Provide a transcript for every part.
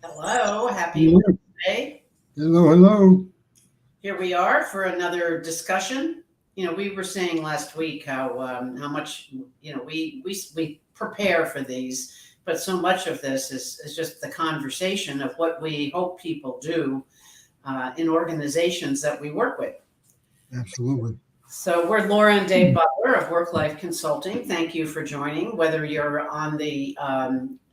Hello, happy Hello, Wednesday. hello. Here we are for another discussion. We were saying last week how much we prepare for these, but so much of this is just the conversation of what we hope people do in organizations that we work with. Absolutely. So we're Laura and Dave Butler of Work Life Consulting. Thank you for joining. Whether you're on the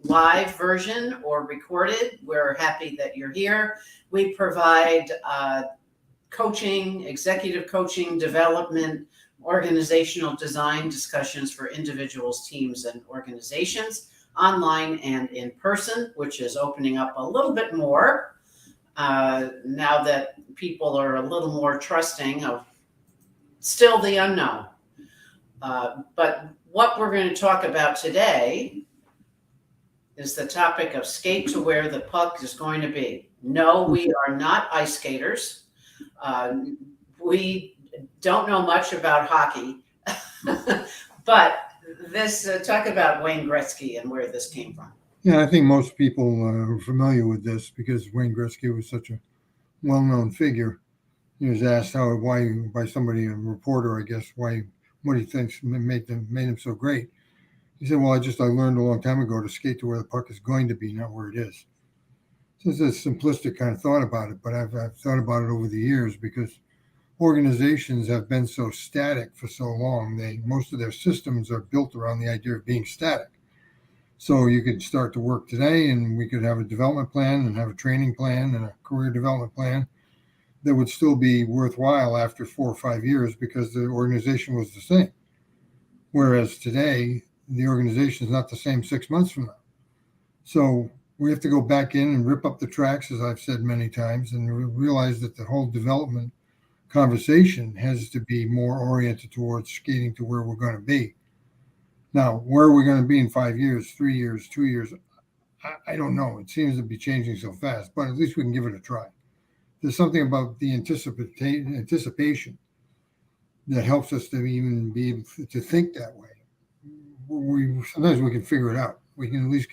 live version or recorded, we're happy that you're here. We provide coaching, executive coaching, development, organizational design discussions for individuals, teams, and organizations, online and in person, which is opening up a little bit more now that people are a little more trusting of still the unknown. But what we're going to talk about today is the topic of skate to where the puck is going to be. No, we are not ice skaters. Uh, we don't know much about hockey, but this talk about Wayne Gretzky and where this came from. Yeah, I think most people are familiar with this because Wayne Gretzky was such a well-known figure. He was asked why by somebody, a reporter, I guess, what he thinks made him so great. He said, "Well, I learned a long time ago to skate to where the puck is going to be, not where it is." So it's a simplistic kind of thought about it, but I've thought about it over the years because organizations have been so static for so long. Most of their systems are built around the idea of being static. So you could start to work today, and we could have a development plan and have a training plan and a career development plan that would still be worthwhile after 4 or 5 years because the organization was the same. Whereas today, the organization is not the same 6 months from now. So we have to go back in and rip up the tracks, as I've said many times, and realize that the whole development conversation has to be more oriented towards skating to where we're going to be. Now, where are we going to be in 5 years, 3 years, 2 years? I don't know. It seems to be changing so fast, but at least we can give it a try. There's something about the anticipation that helps us to even be able to think that way. We sometimes we can figure it out. We can at least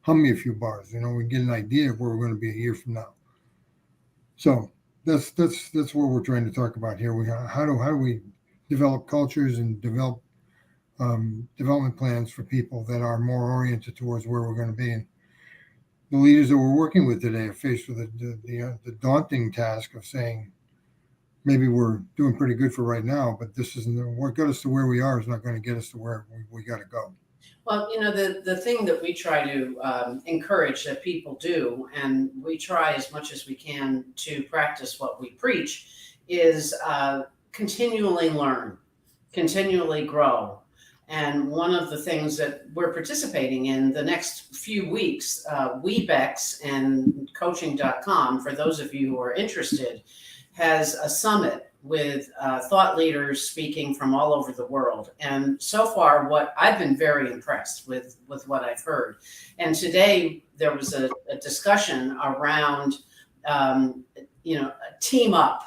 hum me a few bars. We get an idea of where we're going to be a year from now. So that's what we're trying to talk about here. How do we develop cultures and develop development plans for people that are more oriented towards where we're going to be. And the leaders that we're working with today are faced with the daunting task of saying, maybe we're doing pretty good for right now, but this isn't what got us to where we are is not going to get us to where we got to go. Well, the thing that we try to encourage that people do, and we try as much as we can to practice what we preach, is continually learn, continually grow. And one of the things that we're participating in the next few weeks, Webex and coaching.com, for those of you who are interested, has a summit with thought leaders speaking from all over the world. And so far, what I've been very impressed with what I've heard. And today there was a discussion around, team up.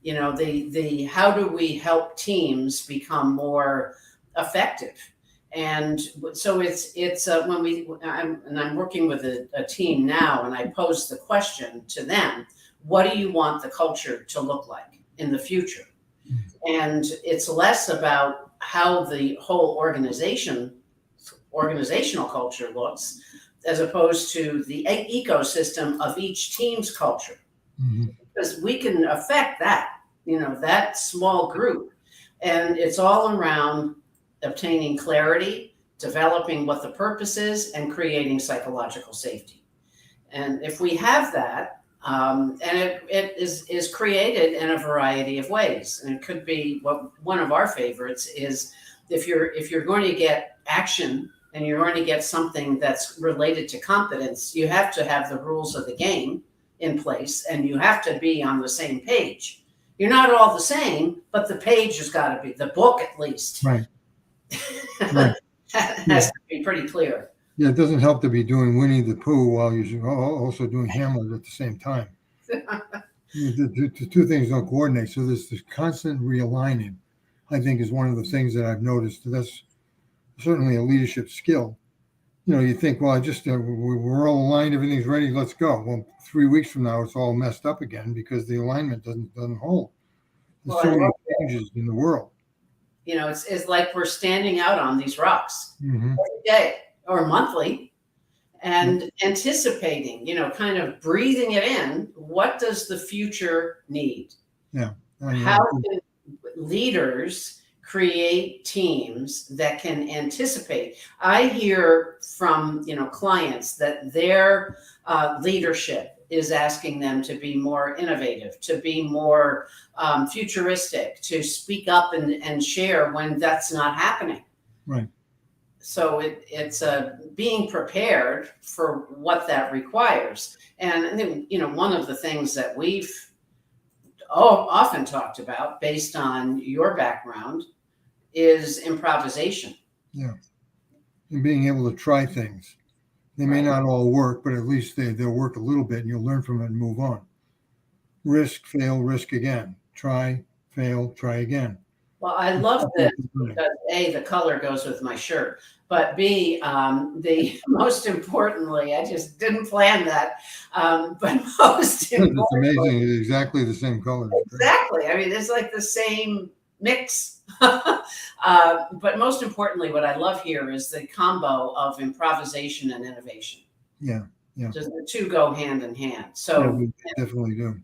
The how do we help teams become more effective? And so it's I'm working with a team now, and I pose the question to them: what do you want the culture to look like in the future? And it's less about how the whole organizational culture looks, as opposed to the ecosystem of each team's culture, Mm-hmm. because we can affect that small group. And it's all around obtaining clarity, developing what the purpose is, and creating psychological safety. And if we have that, and it is created in a variety of ways, and it could be one of our favorites is if you're going to get action and you're going to get something that's related to competence, you have to have the rules of the game in place, and you have to be on the same page. You're not all the same, but the page has got to be, the book at least Right. Right. has Yeah. to be pretty clear. Yeah. It doesn't help to be doing Winnie the Pooh while you're also doing Hamlet at the same time. The two things don't coordinate. So this constant realigning, I think, is one of the things that I've noticed. That's certainly a leadership skill. you think, well, I just we're all aligned, everything's ready, let's go. Well, 3 weeks from now, it's all messed up again because the alignment doesn't hold. There's Well, so I many love changes in the world. it's like we're standing out on these rocks Hmm. every day or monthly and anticipating, kind of breathing it in. What does the future need? Yeah. How can leaders create teams that can anticipate? I hear from clients that their leadership is asking them to be more innovative, to be more futuristic, to speak up and share when that's not happening. Right. So it's being prepared for what that requires. And I think one of the things that we've often talked about, based on your background, is improvisation. Yeah. And being able to try things. They may Right. not all work, but at least they'll work a little bit and you'll learn from it and move on. Risk, fail, risk again. Try, fail, try again. Well, I love this because A, the color goes with my shirt, but B, the most importantly, I just didn't plan that. But most It's importantly, amazing. It's exactly the same color. exactly. I mean, it's like the same mix. But most importantly, what I love here is the combo of improvisation and innovation. Yeah. Yeah. Just the two go hand in hand. Yeah, So we definitely do.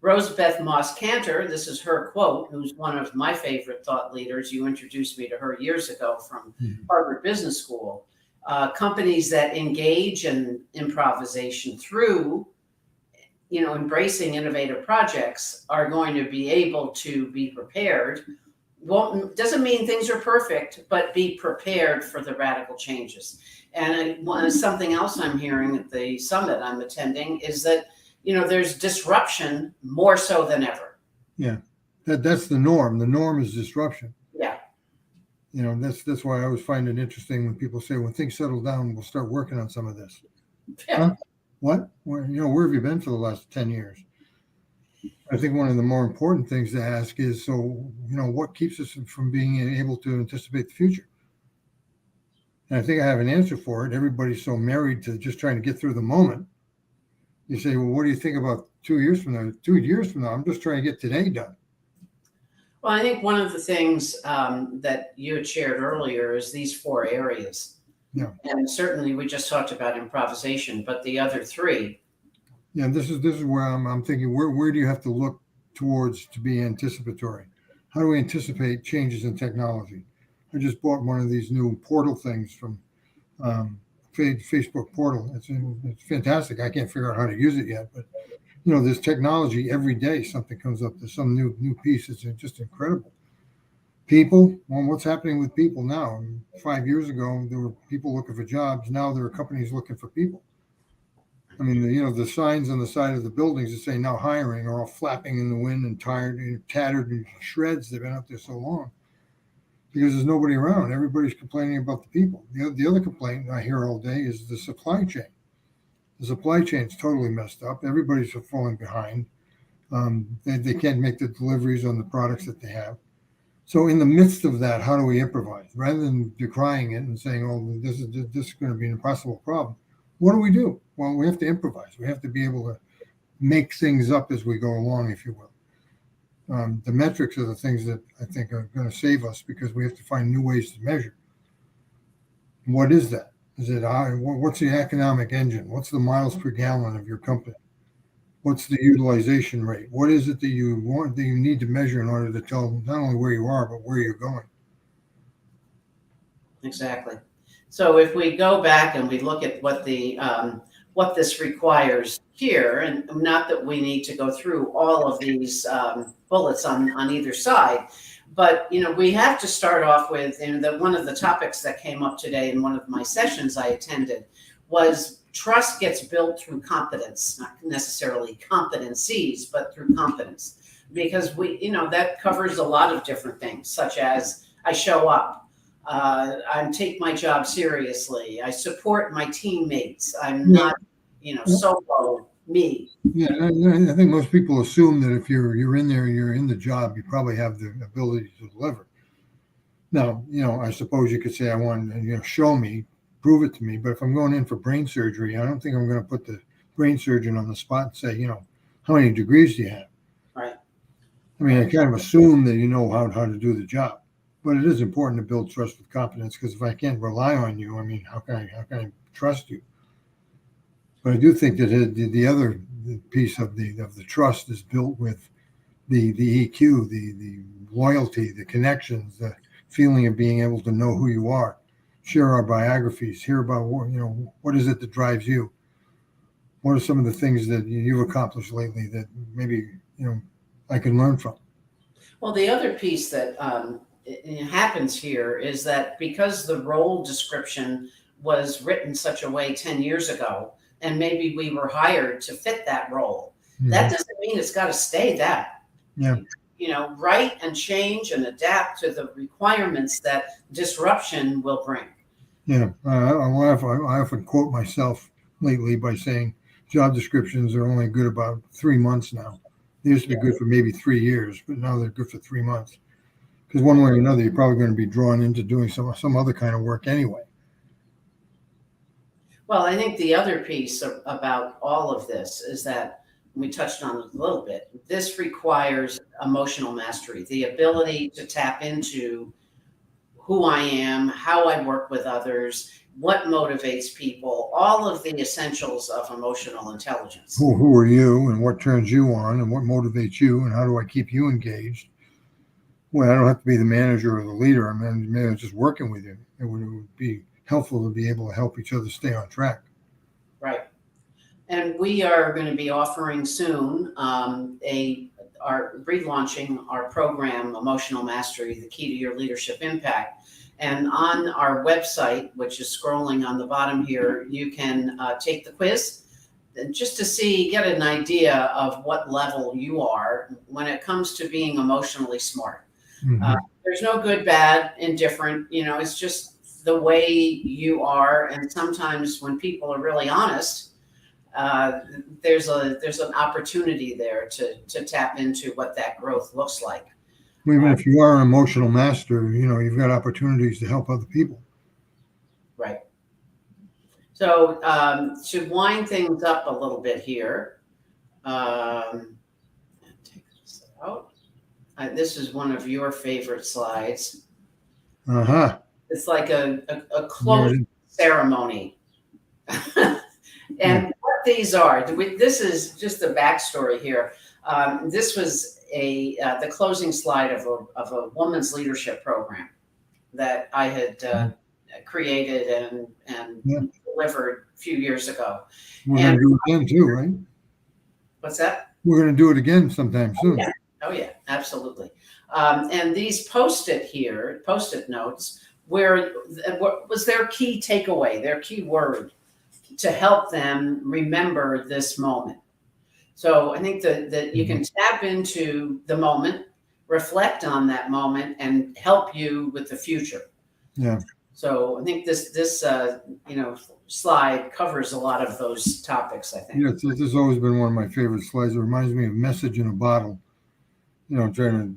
Rosabeth Moss Cantor, this is her quote, who's one of my favorite thought leaders. You introduced me to her years ago from Mhm. Harvard Business School. Companies that engage in improvisation through, embracing innovative projects are going to be able to be prepared. Doesn't mean things are perfect, but be prepared for the radical changes. And something else I'm hearing at the summit I'm attending is that there's disruption more so than ever. Yeah. That's the norm. The norm is disruption. Yeah. That's why I always find it interesting when people say, when things settle down, we'll start working on some of this. Yeah. Huh? What? Where have you been for the last 10 years? I think one of the more important things to ask is, so, what keeps us from being able to anticipate the future? And I think I have an answer for it. Everybody's so married to just trying to get through the moment. You say, well, what do you think about 2 years from now? 2 years from now, I'm just trying to get today done. Well, I think one of the things that you had shared earlier is these 4 areas. Yeah. And certainly we just talked about improvisation, but the other 3. Yeah, this is where I'm thinking, where do you have to look towards to be anticipatory? How do we anticipate changes in technology? I just bought one of these new portal things from Facebook portal. It's fantastic. I can't figure out how to use it yet, but there's technology every day. Something comes up. There's some new piece. It's just incredible. People. Well, what's happening with people now? 5 years ago, there were people looking for jobs. Now there are companies looking for people. I mean, the signs on the side of the buildings that say now hiring are all flapping in the wind and tired and tattered and shreds. They've been out there so long because there's nobody around. Everybody's complaining about the people. The other complaint I hear all day is the supply chain. The supply chain's totally messed up. Everybody's falling behind. They can't make the deliveries on the products that they have. So in the midst of that, how do we improvise? Rather than decrying it and saying, oh, this is going to be an impossible problem, what do? Well, we have to improvise. We have to be able to make things up as we go along, if you will. The metrics are the things that I think are going to save us because we have to find new ways to measure. What is that? Is it what's the economic engine? What's the miles per gallon of your company? What's the utilization rate? What is it that you need to measure in order to tell not only where you are, but where you're going? Exactly. So if we go back and we look at what what this requires here, and not that we need to go through all of these bullets on either side, but we have to start off with, one of the topics that came up today in one of my sessions I attended was trust gets built through competence, not necessarily competencies, but through competence, because that covers a lot of different things, such as I show up. I take my job seriously. I support my teammates. I'm not, solo me. Yeah, I think most people assume that if you're in there, you're in the job, you probably have the ability to deliver. Now, I suppose you could say, I want, show me, prove it to me. But if I'm going in for brain surgery, I don't think I'm going to put the brain surgeon on the spot and say, how many degrees do you have? Right. I mean, I kind of assume that you know how to do the job, but it is important to build trust with confidence, because if I can't rely on you, I mean, how can I trust you? But I do think that the other piece of the trust is built with the EQ, the loyalty, the connections, the feeling of being able to know who you are, share our biographies, hear about what is it that drives you. What are some of the things that you've accomplished lately that maybe I can learn from? Well, the other piece that it happens here is that because the role description was written such a way 10 years ago, and maybe we were hired to fit that role, that doesn't mean it's got to stay that. Yeah. Write and change and adapt to the requirements that disruption will bring. Yeah. I often quote myself lately by saying job descriptions are only good about 3 months now. They used to be good for maybe 3 years, but now they're good for 3 months. Because one way or another, you're probably going to be drawn into doing some other kind of work anyway. Well, I think the other piece about all of this is that we touched on it a little bit. This requires emotional mastery, the ability to tap into who I am, how I work with others, what motivates people, all of the essentials of emotional intelligence. Who are you, and what turns you on, and what motivates you, and how do I keep you engaged? Well, I don't have to be the manager or the leader. I mean, maybe just working with you. It would be helpful to be able to help each other stay on track. Right. And we are going to be offering soon relaunching our program, Emotional Mastery, the Key to Your Leadership Impact. And on our website, which is scrolling on the bottom here, you can take the quiz just to get an idea of what level you are when it comes to being emotionally smart. Mm-hmm. There's no good, bad, indifferent. It's just the way you are. And sometimes when people are really honest, there's an opportunity there to tap into what that growth looks like. Even if you are an emotional master, you've got opportunities to help other people. Right. So to wind things up a little bit here, take this out. This is one of your favorite slides. Uh-huh. It's like a closing ceremony. And what these are, this is just the backstory here. This was the closing slide of a woman's leadership program that I had created and delivered a few years ago. We're going to do it again too, right? What's that? We're going to do it again sometime soon. Oh yeah, absolutely. And these post-it notes, what was their key takeaway, their key word to help them remember this moment. So I think that you can tap into the moment, reflect on that moment, and help you with the future. Yeah. So I think this slide covers a lot of those topics, I think. Yeah, this has always been one of my favorite slides. It reminds me of Message in a Bottle. Trying to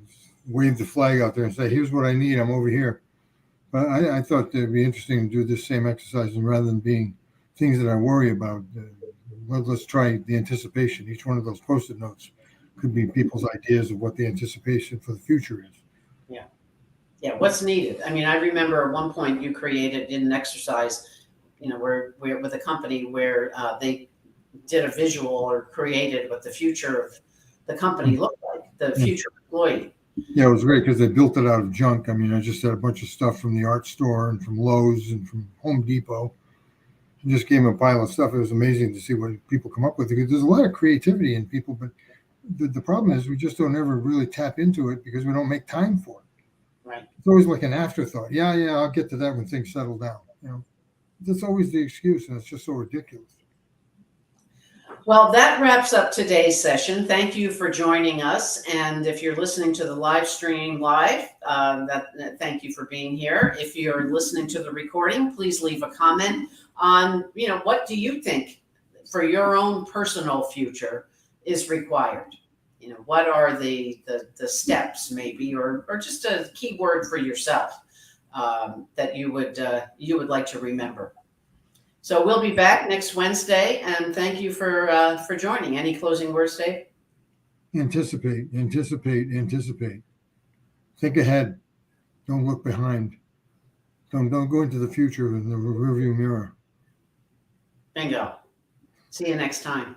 wave the flag out there and say, here's what I need, I'm over here. But I thought it'd be interesting to do this same exercise, and rather than being things that I worry about, let's try the anticipation. Each one of those post-it notes could be people's ideas of what the anticipation for the future is. Yeah, what's needed. I mean, I remember at one point you did an exercise, where with a company where they did a visual or created what the future of the company looked like, the future employee. Yeah, it was great because they built it out of junk. I mean, I just had a bunch of stuff from the art store and from Lowe's and from Home Depot. I just gave them a pile of stuff. It was amazing to see what people come up with, because there's a lot of creativity in people, but the problem is we just don't ever really tap into it because we don't make time for it. Right. It's always like an afterthought. Yeah, I'll get to that when things settle down. That's always the excuse, and it's just so ridiculous. Well, that wraps up today's session. Thank you for joining us. And if you're listening to the live stream thank you for being here. If you're listening to the recording, please leave a comment on, what do you think for your own personal future is required? What are the steps maybe, or just a key word for yourself that you would like to remember? So we'll be back next Wednesday, and thank you for joining. Any closing words, Dave? Anticipate, anticipate, anticipate. Think ahead. Don't look behind. Don't go into the future in the rearview mirror. Bingo. See you next time.